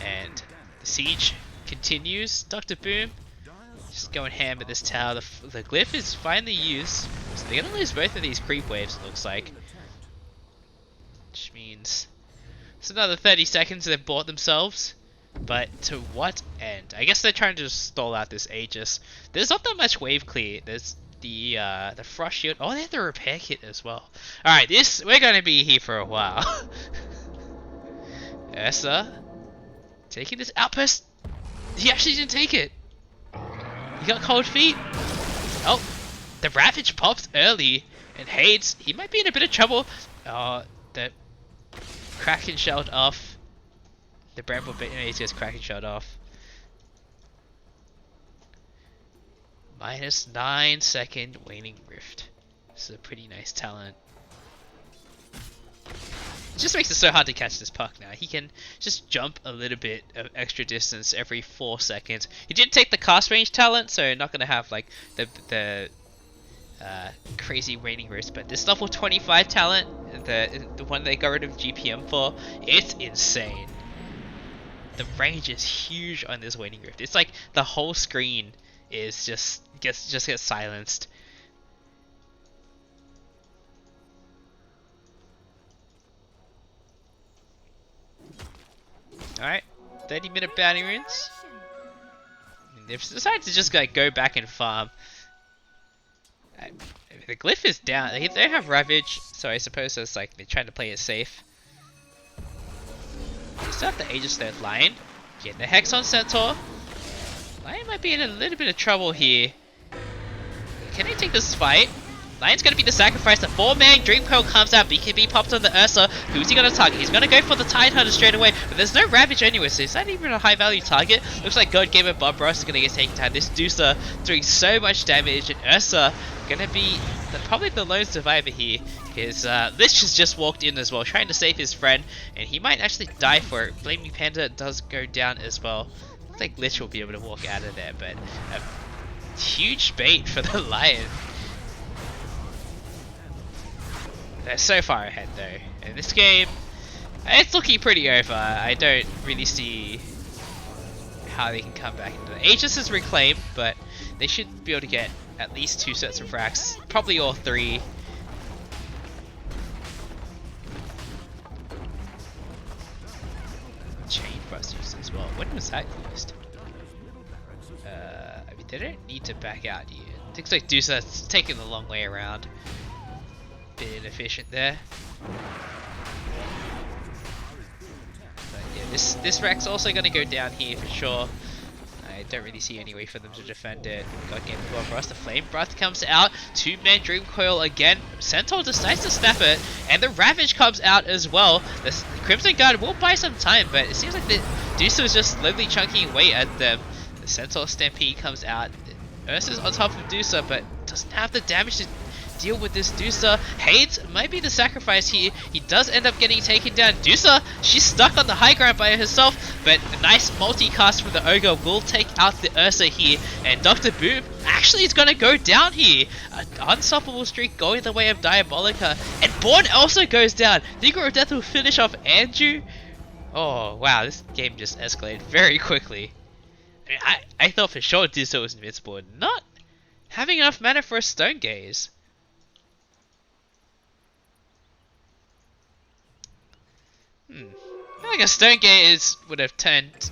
and the siege continues. Dr. Boom just going ham at this tower. The glyph is finally used, so they're gonna lose both of these creep waves. It looks like, which means. It's another 30 seconds they've bought themselves, but to what end? I guess they're trying to just stall out this Aegis. There's not that much wave clear. There's the Frost Shield. Oh, they have the repair kit as well. Alright, we're gonna be here for a while. Ursa taking this outpost. He actually didn't take it. He got cold feet. Oh, the Ravage pops early, and Hades, he might be in a bit of trouble. Oh, the Kraken shelled off. The Bramble bit, he's just Kraken shelled off. -9 second Waning Rift. This is a pretty nice talent. It just makes it so hard to catch this Puck now. He can just jump a little bit of extra distance every 4 seconds. He did take the cast range talent, so not gonna have like the crazy Waning Rift, but this level 25 talent, the one they got rid of GPM for, it's insane. The range is huge on this Waning Rift. It's like the whole screen is just gets silenced. Alright, 30-minute bounty runes. They've decided to just like go back and farm. The glyph is down. They don't have Ravage, so I suppose it's like they're trying to play it safe. They still have the Aegis Slayer Lion. Get the Hex on Centaur. Lion might be in a little bit of trouble here. Can they take this fight? Lion's gonna be the sacrifice. The 4-man Dream Coil comes out. BKB pops on the Ursa. Who's he gonna target? He's gonna go for the Tide Hunter straight away. But there's no Ravage anyway, so is that even a high value target? Looks like God Gamer Bob Ross is gonna get taken down. This Dusa doing so much damage, and Ursa gonna be probably the lone survivor here. His Lich has just walked in as well, trying to save his friend, and he might actually die for it. Blame Me Panda does go down as well. I think Lich will be able to walk out of there, but a huge bait for the Lion. They're so far ahead though. In this game, it's looking pretty over. I don't really see how they can come back into it. Aegis is reclaimed, but they should be able to get at least 2 sets of racks, probably all 3. Chain Thrust used as well. When was that used? I mean, they don't need to back out here. Looks like Dusa's taking the long way around. Bit inefficient there. But yeah, this rack's also going to go down here for sure. I don't really see any way for them to defend it. Got game well for us. The Flame Breath comes out. 2-man Dream Coil again. Centaur decides to snap it, and the Ravage comes out as well. The Crimson Guard will buy some time, but it seems like the Dusa is just slowly chunking away at them. The Centaur Stampede comes out. Ursa's on top of Dusa, but doesn't have the damage to deal with this Dusa. Hades might be the sacrifice here. He does end up getting taken down. Dusa, she's stuck on the high ground by herself, but a nice multicast from the Ogre will take out the Ursa here, and Dr. Boom actually is going to go down here. An unstoppable streak going the way of Diabolica, and Born also goes down. Thinker of Death will finish off Andrew. Oh wow, this game just escalated very quickly. I thought for sure Dusa was invincible, not having enough mana for a Stone Gaze. I feel like a Stone Gaze would have turned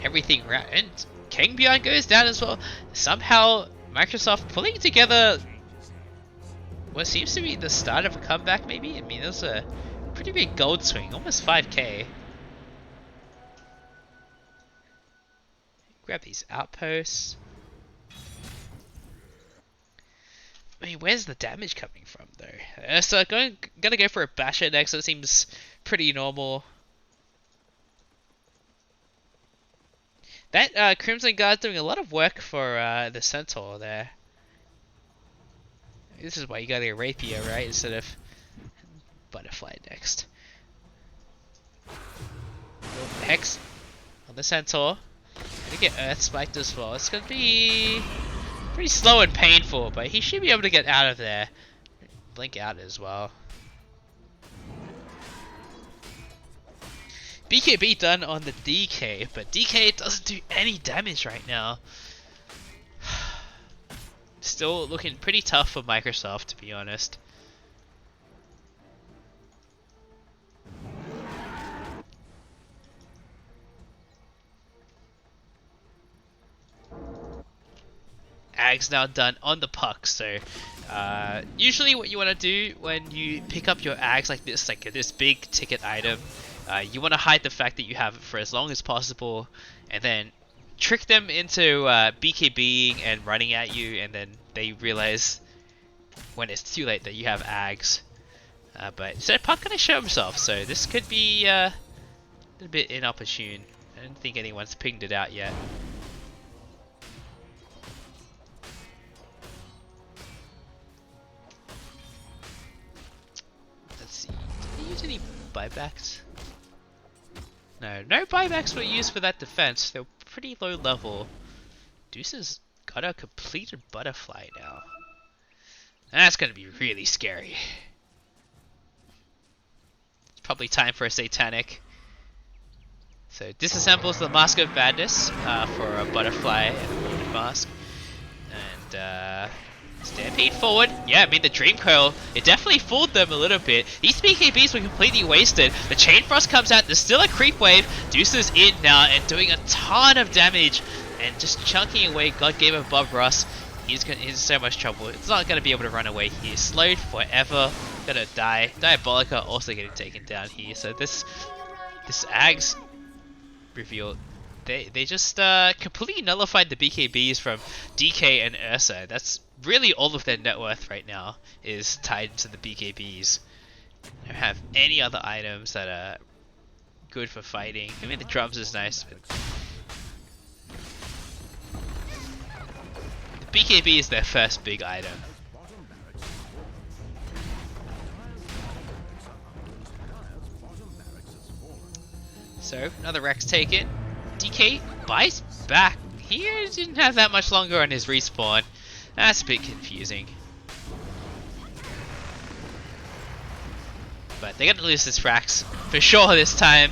everything around. And King Beyond goes down as well. Somehow Microsoft pulling together what seems to be the start of a comeback maybe? I mean, it was a pretty big gold swing, almost 5k. Grab these outposts. I mean, where's the damage coming from though? So gonna go for a Basher next, so it seems pretty normal. That Crimson Guard's doing a lot of work for the Centaur there. This is why you gotta get Rapier, right? Instead of Butterfly next. Hex on the Centaur. Gonna get Earth Spiked as well. It's gonna be pretty slow and painful, but he should be able to get out of there. Blink out as well. BKB done on the DK, but DK doesn't do any damage right now. Still looking pretty tough for Microsoft, to be honest. Ag's now done on the puck, so usually what you want to do when you pick up your Ags like this big ticket item, you want to hide the fact that you have it for as long as possible, and then trick them into BKBing and running at you, and then they realize when it's too late that you have Ags. But instead, Puck gonna show himself, so this could be a little bit inopportune. I don't think anyone's pinged it out yet. Let's see, did they use any buybacks? No buybacks were used for that defense. They were pretty low level. Deuce's got a completed butterfly now. That's gonna be really scary. It's probably time for a satanic. So disassembles the Mask of Madness for a butterfly and a wounded mask. And Stampede forward. Yeah, I mean the Dream Coil, it definitely fooled them a little bit. These BKBs were completely wasted. The Chain Frost comes out, there's still a creep wave. Deuce's in now and doing a ton of damage and just chunking away God Game of Bob Ross. He's in so much trouble. It's not going to be able to run away here. Slowed forever. Gonna die. Diabolica also getting taken down here. So this Ags reveal, they just completely nullified the BKBs from DK and Ursa. That's really all of their net worth right now is tied to the BKBs. They don't have any other items that are good for fighting. I mean the drums is nice, but the BKB is their first big item. So another Rex taken. DK buys back. He didn't have that much longer on his respawn. That's a bit confusing. But they're gonna lose this Frax for sure this time.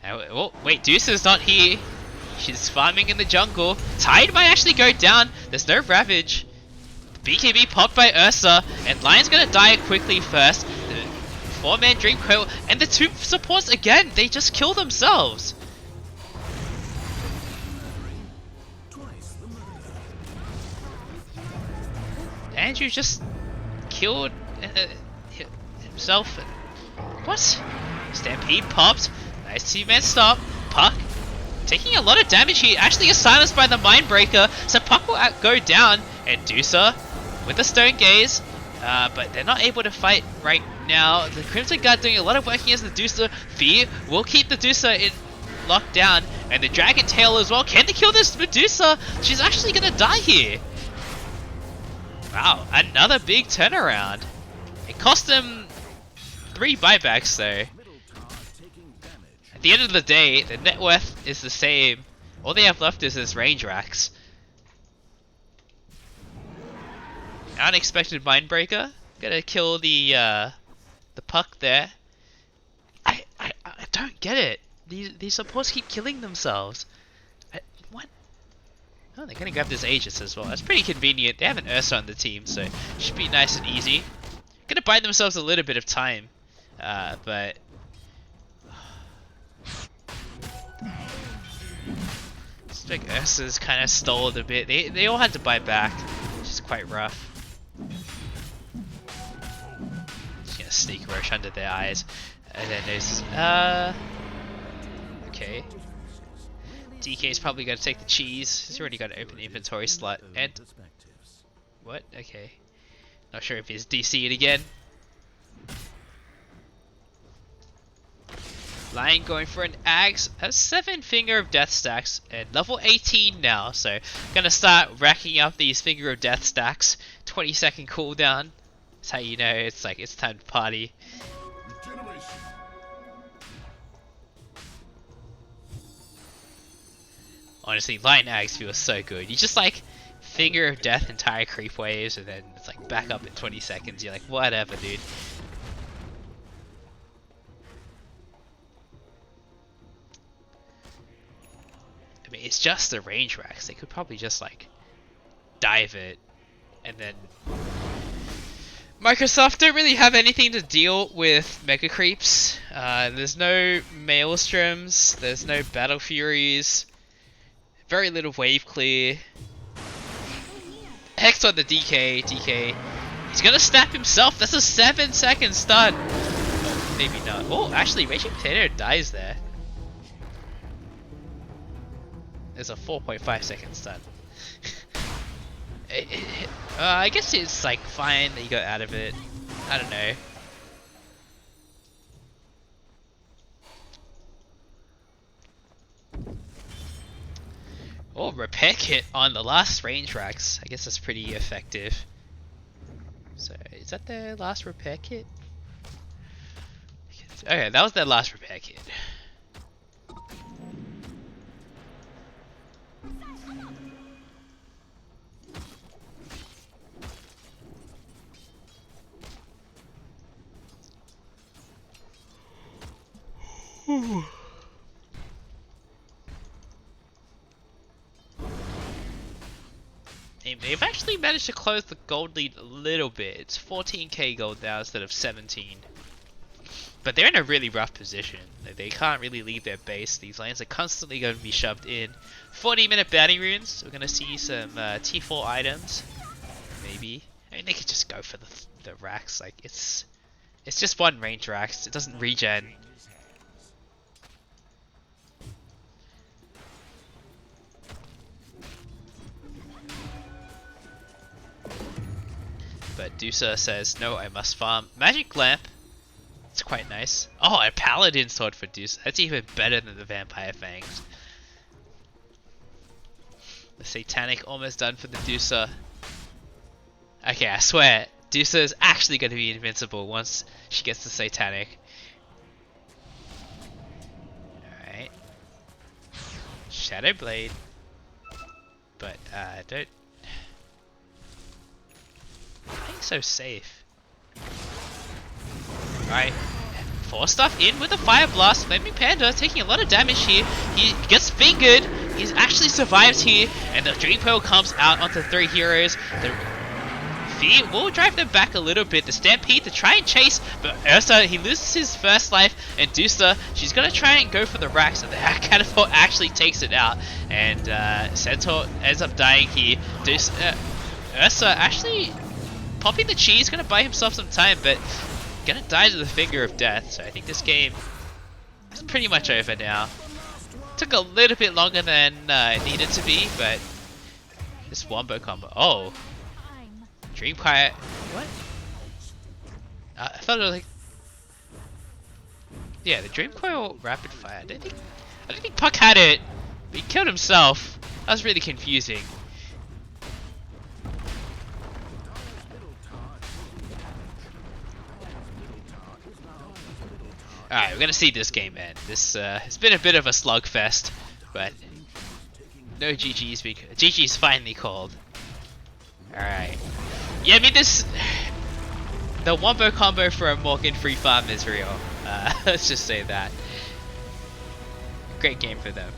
Oh, wait, Deuce is not here. She's farming in the jungle. Tide might actually go down. There's no Ravage. BKB popped by Ursa, and Lion's gonna die quickly first. The 4-man Dream Coil, and the 2 supports again. They just kill themselves. Andrew just killed himself. What? Stampede popped. Nice 2-man stop. Puck taking a lot of damage here. Actually is silenced by the Mindbreaker. So Puck will go down. And Dusa with the Stone Gaze. But they're not able to fight right now. The Crimson Guard doing a lot of work against the Dusa. Fear will keep the Dusa in lockdown. And the Dragon Tail as well. Can they kill this Medusa? She's actually going to die here. Wow, another big turnaround. It cost them 3 buybacks though. At the end of the day, the net worth is the same. All they have left is this range racks. Unexpected Mindbreaker. Gonna kill the Puck there. I don't get it. These supports keep killing themselves. What? Oh, they're gonna grab this Aegis as well. That's pretty convenient. They have an Ursa on the team, so it should be nice and easy. Gonna buy themselves a little bit of time, but it's like Ursa's kind of stalled a bit. They all had to buy back, which is quite rough. Just gonna sneak rush under their eyes, and then there's okay. DK's probably gonna take the cheese. He's already got an open inventory slot. And what? Okay. Not sure if he's DC'd again. Lion going for an Axe. Has 7 Finger of Death stacks and level 18 now. So gonna start racking up these Finger of Death stacks. 20-second cooldown. That's how you know it's like it's time to party. Honestly, Lion Axe feels so good. You just like Finger of Death entire creep waves and then it's like back up in 20 seconds. You're like, whatever, dude. I mean, it's just the range racks. They could probably just like dive it and then... Microsoft don't really have anything to deal with Mega Creeps. There's no Maelstroms, there's no Battle Furies. Very little wave clear. Hex on the DK. He's gonna snap himself. That's a 7-second stun. Oh, maybe not. Oh, actually, Raging Potato dies there. There's a 4.5-second stun. I guess it's like fine that you got out of it. I don't know. Oh, repair kit on the last range racks. I guess that's pretty effective. So, is that their last repair kit? Okay, that was their last repair kit. game. They've actually managed to close the gold lead a little bit. It's 14k gold now instead of 17. But they're in a really rough position. They can't really leave their base. These lanes are constantly going to be shoved in. 40-minute bounty runes. We're going to see some T4 items. Maybe. I mean, they could just go for the racks. Like, it's just one range racks. It doesn't regen. But Dusa says, no, I must farm. Magic Lamp. It's quite nice. Oh, a Paladin sword for Dusa. That's even better than the Vampire Fangs. The Satanic almost done for the Dusa. Okay, I swear, Dusa is actually going to be invincible once she gets the Satanic. Alright. Shadow Blade. But, don't... Being so safe. Alright. Force stuff in with a Fire Blast. Flaming Panda taking a lot of damage here. He gets fingered. He's actually survived here. And the Dream Pearl comes out onto 3 heroes. The Fear will drive them back a little bit. The Stampede to try and chase. But Ursa, he loses his first life. And Dusa, she's going to try and go for the racks. And the Catapult actually takes it out. And Centaur ends up dying here. Ursa actually popping the cheese. Going to buy himself some time. But gonna die to the finger of death, so I think this game is pretty much over now. Took a little bit longer than it needed to be, but this wombo combo. Oh, Dream Quiet. What? I thought it was like, yeah, the Dream Coil Rapid Fire. I don't think Puck had it. But he killed himself. That was really confusing. Alright, we're gonna see this game end. This has been a bit of a slugfest, but no GG's because GG's finally called. Alright. Yeah, I mean the wombo combo for a Morgan Freefarm is real. Let's just say that. Great game for them.